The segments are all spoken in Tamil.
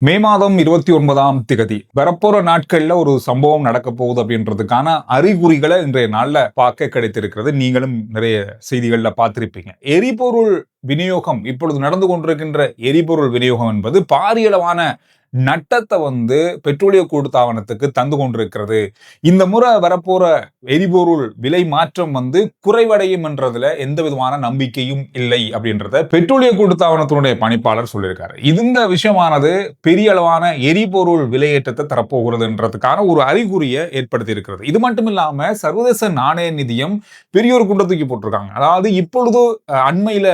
மே மாதம் 29ஆம் திகதி வரப்போற நாட்கள்ல ஒரு சம்பவம் நடக்க போகுது அப்படின்றதுக்கான அறிகுறிகளை இன்றைய நாள்ல பார்க்க கிடைத்திருக்கிறது. நீங்களும் நிறைய செய்திகள்ல பார்த்திருப்பீங்க. எரிபொருள் விநியோகம் இப்பொழுது நடந்து கொண்டிருக்கின்ற எரிபொருள் விநியோகம் என்பது பாரியளவான நட்டத்தை பெட்ரோலிய கூட்டுத்தாபனத்துக்கு தந்து கொண்டிருக்கிறது. இந்த முறை வரப்போற எரிபொருள் விலை மாற்றம் குறைவடையும் என்றதுல எந்த விதமான நம்பிக்கையும் இல்லை அப்படின்றத பெட்ரோலிய கூட்டுத்தாபனத்தினுடைய பணிப்பாளர் சொல்லியிருக்காரு. இந்த விஷயமானது பெரிய அளவான எரிபொருள் விலையேற்றத்தை தரப்போகிறதுன்றதுக்கான ஒரு அறிகுறியை ஏற்படுத்தி இருக்கிறது. இது மட்டும் இல்லாம சர்வதேச நாணய நிதியம் பெரிய ஒரு குண்டை தூக்கி போட்டிருக்காங்க. அதாவது இப்பொழுது அண்மையில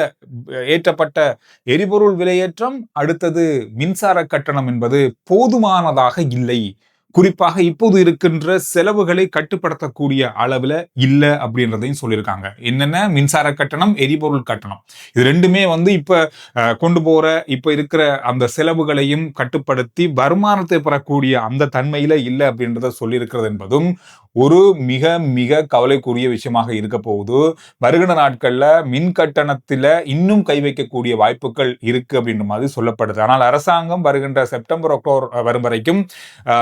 ஏற்றப்பட்ட எரிபொருள் விலையேற்றம், அடுத்தது மின்சார கட்டணம் என்பது போதுமானதாக இல்லை. குறிப்பாக இப்போது இருக்கின்ற செலவுகளை கட்டுப்படுத்தக்கூடிய அளவுல இல்ல அப்படின்றதையும் சொல்லியிருக்காங்க. என்னென்ன? மின்சார கட்டணம், எரிபொருள் கட்டணம். இது ரெண்டுமே இப்ப கொண்டு போற இப்ப இருக்கிற அந்த செலவுகளையும் கட்டுப்படுத்தி வருமானத்தை பெறக்கூடிய அந்த தன்மையில இல்லை அப்படின்றத சொல்லியிருக்கிறது என்பதும் ஒரு மிக மிக கவலைக்குரிய விஷயமாக இருக்க போகுது. வருகிற நாட்கள்ல மின் கட்டணத்துல இன்னும் கை வைக்கக்கூடிய வாய்ப்புகள் இருக்கு அப்படின்ற மாதிரி சொல்லப்படுது. ஆனால் அரசாங்கம் வருகின்ற செப்டம்பர், அக்டோபர் வரும் வரைக்கும்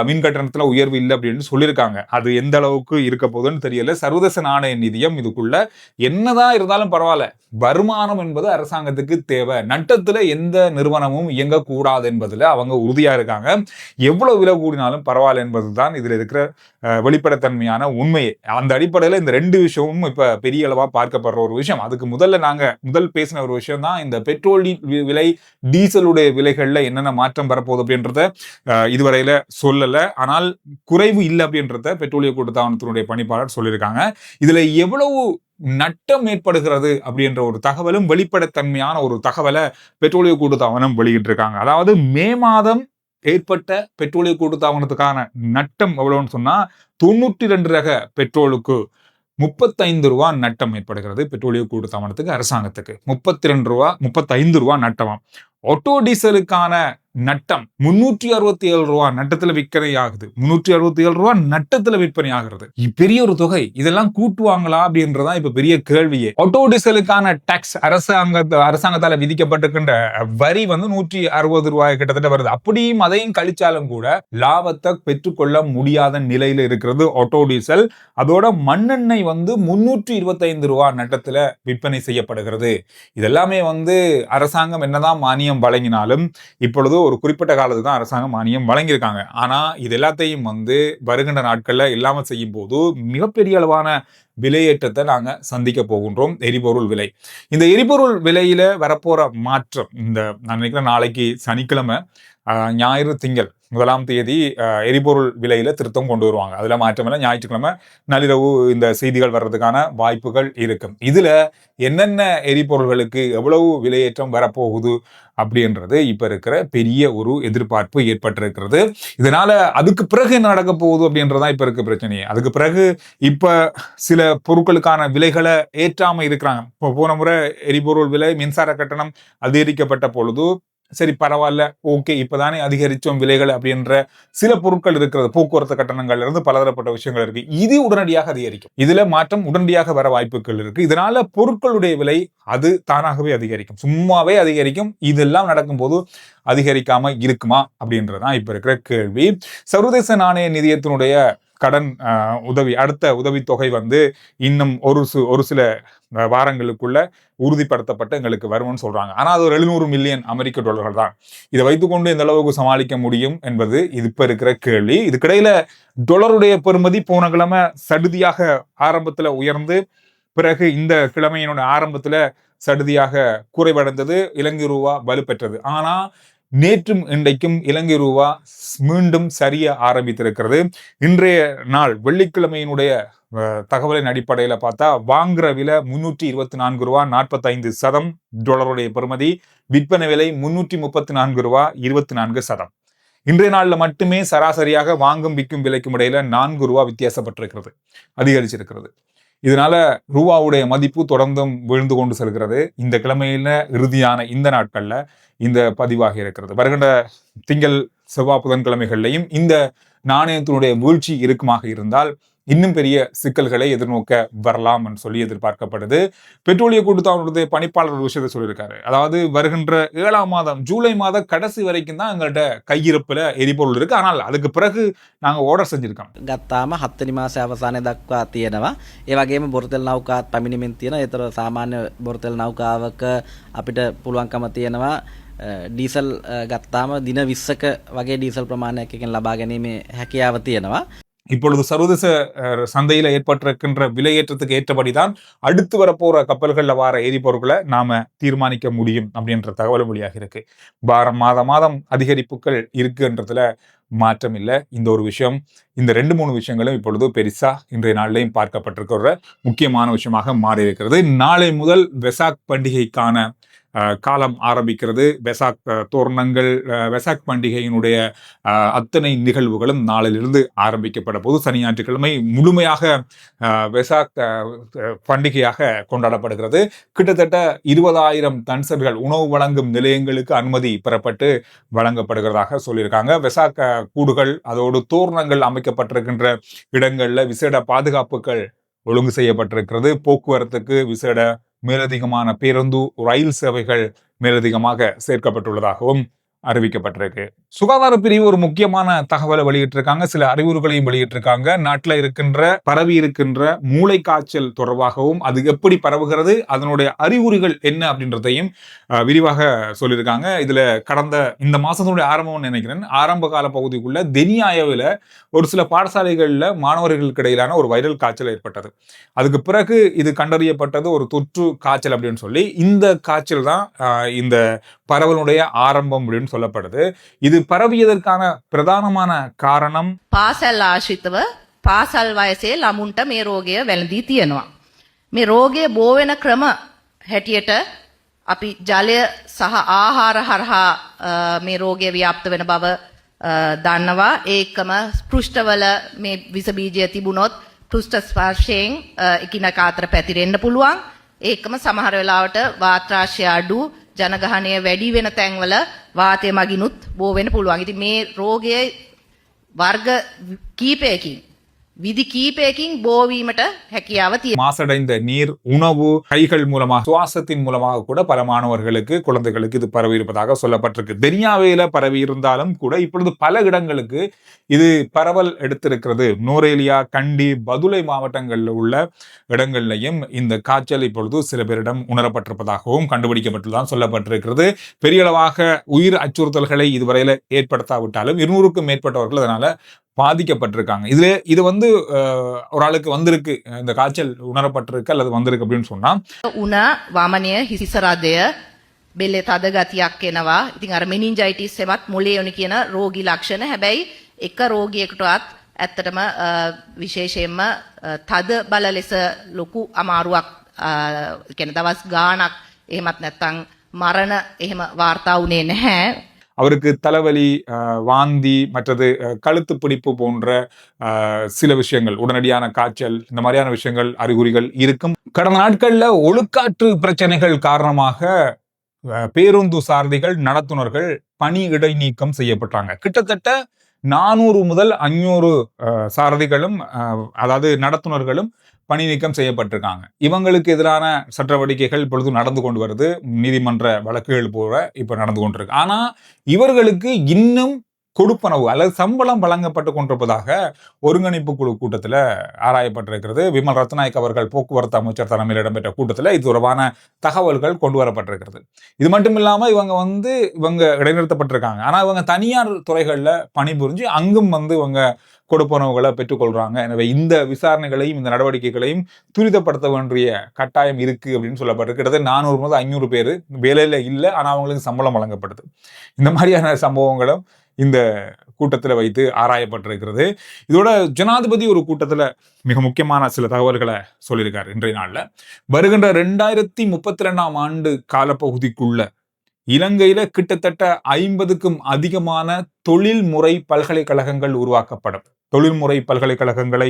மின் கட்டணத்துல உயர்வு இல்லை அப்படின்னு சொல்லியிருக்காங்க. அது எந்த அளவுக்கு இருக்க போகுதுன்னு தெரியல. சர்வதேச நாணய நிதியம் இதுக்குள்ள என்னதான் இருந்தாலும் பரவாயில்ல, வருமானம் என்பது அரசாங்கத்துக்கு தேவை, நட்டத்துல எந்த நிறுவனமும் இயங்கக்கூடாது என்பதுல அவங்க உறுதியா இருக்காங்க. எவ்வளவு விலை கூடினாலும் பரவாயில்ல என்பதுதான் இதுல இருக்கிற வெளிப்படைத்தன்மையான உண்மை. அந்த அடிப்படையில இந்த ரெண்டு விஷயமும் இப்ப பெரிய அளவா பார்க்கப்படுற ஒரு விஷயம். அதுக்கு முதல் பேசின ஒரு விஷயம் தான் இந்த பெட்ரோல் விலை, டீசலுடைய விலைகள்ல என்னென்ன மாற்றம் வரப்போகுது அப்படின்றத இதுவரையில சொல்லல. ஆனால் குறைவு இல்லை அப்படின்றத பெட்ரோலிய கூட்டுத்தாபனத்தினுடைய பணிப்பாளர் சொல்லியிருக்காங்க. இதுல எவ்வளவு நட்டம் ஏற்படுகிறது அப்படின்ற ஒரு தகவலும் வெளிப்படைத்தன்மையான ஒரு தகவலை பெட்ரோலிய கூட்டுத்தாபனம் வெளியிட்டிருக்காங்க. அதாவது மே மாதம் ஏற்பட்ட பெட்ரோலிய கூட்டுத்தாபனத்துக்கான நட்டம் எவ்வளவுன்னு சொன்னா 92 ரக பெட்ரோலுக்கு 35 ரூபா நட்டம் ஏற்படுகிறது. பெட்ரோலிய கூட்டுத்தாபனத்துக்கு, அரசாங்கத்துக்கு 35 ரூபா நட்டமாம். ஆட்டோ டீசலுக்கான நட்டம் 367 ரூபா நட்டத்துல விற்பனை ஆகுது. 367 ரூபா நட்டத்துல விற்பனை ஆகிறது. பெரிய ஒரு தொகை. இதெல்லாம் கூட்டுவாங்களா அப்படின்றதான் இப்ப பெரிய கேள்வியே. ஆட்டோ டீசலுக்கான டாக்ஸ் அரசாங்கத்தால விதிக்கப்பட்டிருக்கின்ற வரி 160 ரூபாய் கிட்டத்தட்ட வருது. அப்படியும் அதையும் கழிச்சாலும் கூட லாபத்தை பெற்றுக்கொள்ள முடியாத நிலையில இருக்கிறது ஆட்டோ டீசல். அதோட மண்ணெண்ணெய் 325 ரூபா நட்டத்துல விற்பனை செய்யப்படுகிறது. இதெல்லாமே அரசாங்கம் என்னதான் மானியம் வழங்கினாலும் இப்பொழுது ஒரு குறிப்பிட்ட காலத்துக்கு தான் அரசாங்கம் மானியம் வழங்கியிருக்காங்க. ஆனா இது எல்லாத்தையும் வருகின்ற நாட்கள்ல இல்லாம செய்யும் போது மிகப்பெரிய அளவான விலையேற்றத்தை நாங்க சந்திக்க போகின்றோம். எரிபொருள் விலை, இந்த எரிபொருள் விலையில வரப்போற மாற்றம், நான் நினைக்கிறேன் நாளைக்கு சனிக்கிழமை, ஞாயிறு, திங்கள் 1ஆம் தேதி எரிபொருள் விலையில திருத்தம் கொண்டு வருவாங்க. அதுல மாற்றமில்லை. ஞாயிற்றுக்கிழமை நள்ளிரவு இந்த செய்திகள் வர்றதுக்கான வாய்ப்புகள் இருக்கும். இதுல என்னென்ன எரிபொருள்களுக்கு எவ்வளவு விலையேற்றம் வரப்போகுது அப்படின்றது இப்ப இருக்கிற பெரிய ஒரு எதிர்பார்ப்பு ஏற்பட்டிருக்கிறது. இதனால அதுக்கு பிறகு என்ன நடக்க போகுது அப்படின்றதான் இப்ப இருக்க பிரச்சனையே. அதுக்கு பிறகு இப்ப சில பொருட்களுக்கான விலைகளை ஏற்றாம இருக்கிறாங்க. இப்போ போன முறை எரிபொருள் விலை, மின்சார கட்டணம் அதிகரிக்கப்பட்ட பொழுது சரி பரவாயில்ல, ஓகே, இப்பதானே அதிகரிச்சோம் விலைகள் அப்படின்ற சில பொருட்கள் இருக்கிறது. போக்குவரத்து கட்டணங்கள்ல இருந்து பலதரப்பட்ட விஷயங்கள் இருக்கு. இது உடனடியாக அதிகரிக்கும். இதுல மாற்றம் உடனடியாக வர வாய்ப்புகள் இருக்கு. இதனால பொருட்களுடைய விலை அது தானாகவே அதிகரிக்கும், சும்மாவே அதிகரிக்கும். இதெல்லாம் நடக்கும்போது அதிகரிக்காம இருக்குமா அப்படின்றதான் இப்ப இருக்கிற கேள்வி. சர்வதேச நாணய நிதியத்தினுடைய கடன் உதவி, அடுத்த உதவித்தொகை இன்னும் ஒரு சில வாரங்களுக்குள்ள உறுதிப்படுத்தப்பட்டு எங்களுக்கு வரும்னு சொல்றாங்க. ஆனா அது ஒரு 700 மில்லியன் அமெரிக்க டாலர்கள் தான். இதை வைத்துக்கொண்டு எந்த அளவுக்கு சமாளிக்க முடியும் என்பது இப்ப இருக்கிற கேள்வி. இதுக்கிடையில டாலருடைய பெறுமதி போன கிழமை சடுதியாக ஆரம்பத்துல உயர்ந்து, பிறகு இந்த கிழமையினுடைய ஆரம்பத்துல சடுதியாக குறைவடைந்தது. இலங்கை ரூபா வலுப்பெற்றது. ஆனா நேற்றும் இன்றைக்கும் இலங்கை ரூபா மீண்டும் சரிய ஆரம்பித்திருக்கிறது. இன்றைய நாள் வெள்ளிக்கிழமையினுடைய தகவலின் அடிப்படையில பார்த்தா வாங்குற விலை 324 ரூபா 45 சதம் டாலருடைய பெறுமதி. விற்பனை விலை 334 ரூபா 24 சதம். இன்றைய நாள்ல மட்டுமே சராசரியாக வாங்கும் விற்கும் விலைக்கும் இடையில 4 ரூபா வித்தியாசப்பட்டிருக்கிறது, அதிகரிச்சிருக்கிறது. இதனால ரூபாவுடைய மதிப்பு தொடர்ந்தும் விழுந்து கொண்டு செல்கிறது. இந்த கிழமையில இறுதியான இந்த நாட்கள்ல இந்த பதிவாக இருக்கிறது. வருகின்ற திங்கள், செவ்வாய், புதன்கிழமைகள்லையும் இந்த நாணயத்தினுடைய வீழ்ச்சி இருக்குமாக இருந்தால் இன்னும் பெரிய சிக்கல்களை எதிர்நோக்க வரலாம் என்று சொல்லி எதிர்பார்க்கப்படுது. பெட்ரோலிய கூட்டுத்தாபனத்துடைய பணிப்பாளர் ஒரு விஷயத்தை சொல்லியிருக்காரு. அதாவது வருகின்ற 7ஆம் மாதம் ஜூலை மாத கடைசி வரைக்கும் தான் எங்கள்ட்ட கையிருப்புல எரிபொருள் இருக்கு. ஆனால் அதுக்கு பிறகு நாங்க ஆர்டர் செஞ்சிருக்கோம். ගත්තාම 7 වෙනි මාසයේ අවසානයේ දක්වා තියෙනවා. ඒ වගේම බොරතෙල් නෞකාත් පැමිණෙමින් තියෙනවා. ඒතර සාමාන්‍ය බොරතෙල් නෞකාවක අපිට පුළුවන්කම තියෙනවා ඩීසල් ගත්තාම දින 20ක වගේ ඩීසල් ප්‍රමාණයක් එකෙන් ලබා ගැනීමේ හැකියාව තියෙනවා. இப்பொழுது சர்வதேச சந்தையில ஏற்பட்டிருக்கின்ற விலையேற்றத்துக்கு ஏற்றபடிதான் அடுத்து வரப்போற கப்பல்கள்ல வார எரிபொருட்களை நாம தீர்மானிக்க முடியும் அப்படின்ற தகவல் மொழியாக இருக்கு. மாதம் அதிகரிப்புகள் இருக்குன்றதுல மாற்றம் இல்லை. இந்த ஒரு விஷயம், இந்த 2-3 விஷயங்களும் இப்பொழுது பெருசா இன்றைய நாளிலையும் பார்க்கப்பட்டிருக்கிற முக்கியமான விஷயமாக மாறி இருக்கிறது. நாளை முதல் வெசாக் பண்டிகைக்கான காலம் ஆரம்பிக்கிறது. வெசாக் தோரணங்கள், வெசாக் பண்டிகையினுடைய அத்தனை நிகழ்வுகளும் நாளிலிருந்து ஆரம்பிக்கப்பட போது சனி ஞாயிற்றுக்கிழமை முழுமையாக வெசாக் பண்டிகையாக கொண்டாடப்படுகிறது. கிட்டத்தட்ட 20,000 டன்சன்கள் உணவு வழங்கும் நிலையங்களுக்கு அனுமதி பெறப்பட்டு வழங்கப்படுகிறதாக சொல்லியிருக்காங்க. வெசாக் கூடுகள் அதோடு தோரணங்கள் அமைக்கப்பட்டிருக்கின்ற இடங்கள்ல விசேட பாதுகாப்புகள் ஒழுங்கு செய்யப்பட்டிருக்கிறது. போக்குவரத்துக்கு விசேட மேலதிகமான பேருந்து, ரயில் சேவைகள் மேலதிகமாக சேர்க்கப்பட்டுள்ளதாகவும் அறிவிக்கப்பட்டிருக்கு. சுகாதார பிரிவு ஒரு முக்கியமான தகவலை வெளியிட்டிருக்காங்க. சில அறிவுறுகளையும் வெளியிட்டிருக்காங்க. நாட்டில் பரவி இருக்கின்ற மூளை காய்ச்சல் தொடர்பாகவும் அது எப்படி பரவுகிறது, அதனுடைய அறிகுறிகள் என்ன அப்படின்றதையும் விரிவாக சொல்லியிருக்காங்க. இதுல இந்த மாசத்தினுடைய ஆரம்பம் நினைக்கிறேன், ஆரம்ப கால பகுதிக்குள்ள தெனியாவில் ஒரு சில பாடசாலைகள்ல மாணவர்களுக்கு இடையிலான ஒரு வைரல் காய்ச்சல் ஏற்பட்டது. அதுக்கு பிறகு இது கண்டறியப்பட்டது ஒரு தொற்று காய்ச்சல் அப்படின்னு சொல்லி, இந்த காய்ச்சல் தான் இந்த பரவலுடைய ஆரம்பம் அப்படின்னு சொல்லப்படுது. இது பரவியதற்கான பிரதானமான காரணம் පාසල් ආශ්‍රිතව පාසල් වයසේ ළමුන්ට මේ රෝගය වැළඳී තියෙනවා. මේ රෝගය බෝ වෙන ක්‍රම හැටියට අපි ජලය සහ ආහාර හරහා මේ රෝගය ව්‍යාප්ත වෙන බව දන්නවා. ඒකම පෘෂ්ඨවල මේ විස බීජය තිබුණොත් පෘෂ්ඨ ස්පර්ශයෙන් එකිනෙක අතර පැතිරෙන්න පුළුවන්. ඒකම සමහර වෙලාවට වාත්‍රාශය අඩු, ජනගහනය වැඩි වෙන තැන්වල වාතය මගිනුත් බෝ වෙන්න පුළුවන්. ඉතින් මේ රෝගයේ වර්ග කීපයකින් விதி கீபேக்கிங் போவீமட்ட හැකියාව තියෙනවා. மாசடைந்த நீர், உணவு, கைகள் மூலமாக, சுவாசத்தின் மூலமாக கூட பல மாணவர்களுக்கு, குழந்தைகளுக்கு இது பரவி இருப்பதாக சொல்லப்பட்டிருக்கு. தெனியாவேல பரவி இருந்தாலும் கூட இப்பொழுது பல இடங்களுக்கு இது பரவல் எடுத்திருக்கிறது. நோரேலியா, கண்டி, பதுளை மாவட்டங்களில் உள்ள இடங்கள்லையும் இந்த காய்ச்சல் இப்பொழுது சில பேரிடம் உணரப்பட்டிருப்பதாகவும் கண்டுபிடிக்கப்பட்டுதான் சொல்லப்பட்டிருக்கிறது. பெரிய அளவாக உயிர் அச்சுறுத்தல்களை இதுவரையில ஏற்படுத்தாவிட்டாலும் 200க்கும் மேற்பட்டவர்கள் அதனால பாதிக்கப்பட்டிருக்காங்க. இது ஒரு ஆளுக்கு வந்திருக்கு, இந்த காய்ச்சல் உணரப்பட்டிருக்கு அல்லது வந்திருக்கு அப்படின்னு சொன்னா උණ වමනය හිසිසරදය බෙල්ලේ තද ගතියක් එනවා. ඉතින් අර මෙනින්ජයිටිස් එමත් මොලේ යොනි කියන රෝගී ලක්ෂණ. හැබැයි එක රෝගියෙකුටවත් ඇත්තටම විශේෂයෙන්ම තද බල ලෙස ලොකු අමාරුවක් කියන්නේ දවස් ගාණක් එහෙමත් නැත්නම් මරණ එහෙම වාර්තා වුණේ නැහැ. அவருக்கு தலைவலி, வாந்தி, மற்றது கழுத்து பிடிப்பு போன்ற சில விஷயங்கள், உடனடியான காய்ச்சல், இந்த மாதிரியான விஷயங்கள், அறிகுறிகள் இருக்கும். கடந்த நாட்கள்ல ஒழுக்காற்று பிரச்சனைகள் காரணமாக பேருந்து சாரதிகள், நடத்துனர்கள் பணி இடைநீக்கம் செய்யப்பட்டாங்க. கிட்டத்தட்ட 400 முதல் 500 சாரதிகளும் அதாவது நடத்துனர்களும் பணி நீக்கம் செய்யப்பட்டிருக்காங்க. இவங்களுக்கு எதிரான சட்ட நடவடிக்கைகள் இப்பொழுது நடந்து கொண்டு வருது. நீதிமன்ற வழக்குகள் போல இப்ப நடந்து கொண்டிருக்கு. ஆனா இவர்களுக்கு இன்னும் கொடுப்பனவு அல்லது சம்பளம் வழங்கப்பட்டு கொண்டிருப்பதாக ஒருங்கிணைப்பு குழு கூட்டத்தில் ஆராயப்பட்டிருக்கிறது. விமல் ரத்நாயக் அவர்கள் போக்குவரத்து அமைச்சர் தலைமையில் இடம்பெற்ற கூட்டத்தில் இது தொடர்பான தகவல்கள் கொண்டு வரப்பட்டிருக்கிறது. இது மட்டும் இல்லாம இவங்க இடைநிறுத்தப்பட்டிருக்காங்க. ஆனா இவங்க தனியார் துறைகள்ல பணிபுரிஞ்சு அங்கும் இவங்க கொடுப்பனவுகளை பெற்றுக்கொள்றாங்க. எனவே இந்த விசாரணைகளையும் இந்த நடவடிக்கைகளையும் துரிதப்படுத்த வேண்டிய கட்டாயம் இருக்கு அப்படின்னு சொல்லப்பட்டிருக்கு. கிட்டத்தட்ட 400 முதல் 500 பேர் வேலையில இல்லை, ஆனா அவங்களுக்கு சம்பளம் வழங்கப்படுது. இந்த மாதிரியான சம்பவங்களும் இந்த கூட்டத்தில் வைத்து ஆராயப்பட்டிருக்கிறது. இதோட ஜனாதிபதி ஒரு கூட்டத்தில் மிக முக்கியமான சில தகவல்களை சொல்லியிருக்காரு. இன்றைய நாள்ல வருகின்ற 2032ஆம் ஆண்டு காலப்பகுதிக்குள்ள இலங்கையில கிட்டத்தட்ட 50க்கும் அதிகமான தொழில்முறை பல்கலைக்கழகங்கள் உருவாக்கப்படும். தொழில்முறை பல்கலைக்கழகங்களை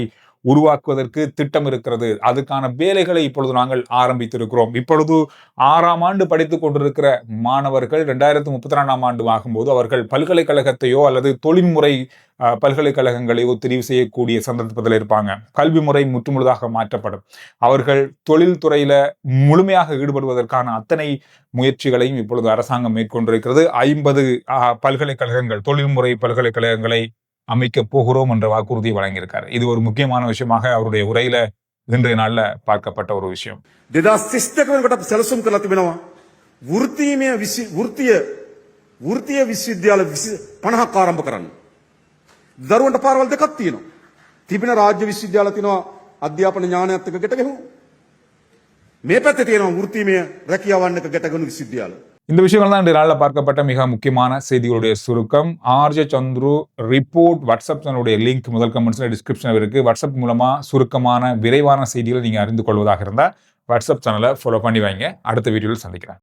உருவாக்குவதற்கு திட்டம் இருக்கிறது. அதுக்கான வேலைகளை இப்பொழுது நாங்கள் ஆரம்பித்திருக்கிறோம். இப்பொழுது 6ஆம் ஆண்டு படித்துக் கொண்டிருக்கிற மாணவர்கள் 2032ஆம் ஆண்டு ஆகும்போது அவர்கள் பல்கலைக்கழகத்தையோ அல்லது தொழில்முறை பல்கலைக்கழகங்களையோ தெரிவு செய்யக்கூடிய சந்தர்ப்பத்தில் இருப்பாங்க. கல்வி முறை முற்றுமுழுதாக மாற்றப்படும். அவர்கள் தொழில்துறையில முழுமையாக ஈடுபடுவதற்கான அத்தனை முயற்சிகளையும் இப்பொழுது அரசாங்கம் மேற்கொண்டிருக்கிறது. 50 பல்கலைக்கழகங்கள், தொழில்முறை பல்கலைக்கழகங்களை அமைக்க போகிறோம் என்ற வாக்குறுதியை வழங்கியிருக்காரு. இது ஒரு முக்கியமான விஷயமாக அவருடைய உரையில இன்றைய நாள்ல பார்க்கப்பட்ட ஒரு விஷயம். 2032 වෙනකොට සැලසුම් කරලා තිබෙනවා වෘත්තීය විශ්වවිද්‍යාල 50ක් ආරම්භ කරන්න. දරුවන්ට පාරවල් දෙකක් තියෙනවා. තිබෙන රාජ්‍ය විශ්වවිද්‍යාල තියෙනවා අධ්‍යාපන ඥානයත් එක්ක ගැට ගැහුවා. මේ පැත්තේ තියෙනවා වෘත්තීය රැකියාවන් එක ගැට ගැහුණු විශ්වවිද්‍යාල. இந்த விஷயங்கள் தான் இன்றைய நாளில் பார்க்கப்பட்ட மிக முக்கியமான செய்திகளுடைய சுருக்கம். ஆர்ஜே சந்துரு ரிப்போர்ட் வாட்ஸ்அப் சேனலுடைய லிங்க் முதல் கமெண்ட்ஸ்ல டிஸ்கிரிப்ஷன் இருக்கு. வாட்ஸ்அப் மூலமா சுருக்கமான விரைவான செய்திகளை நீங்க அறிந்து கொள்வதாக இருந்தால் வாட்ஸ்அப் சேனலை ஃபாலோ பண்ணி வைங்க. அடுத்த வீடியோவில் சந்திக்கிறேன்.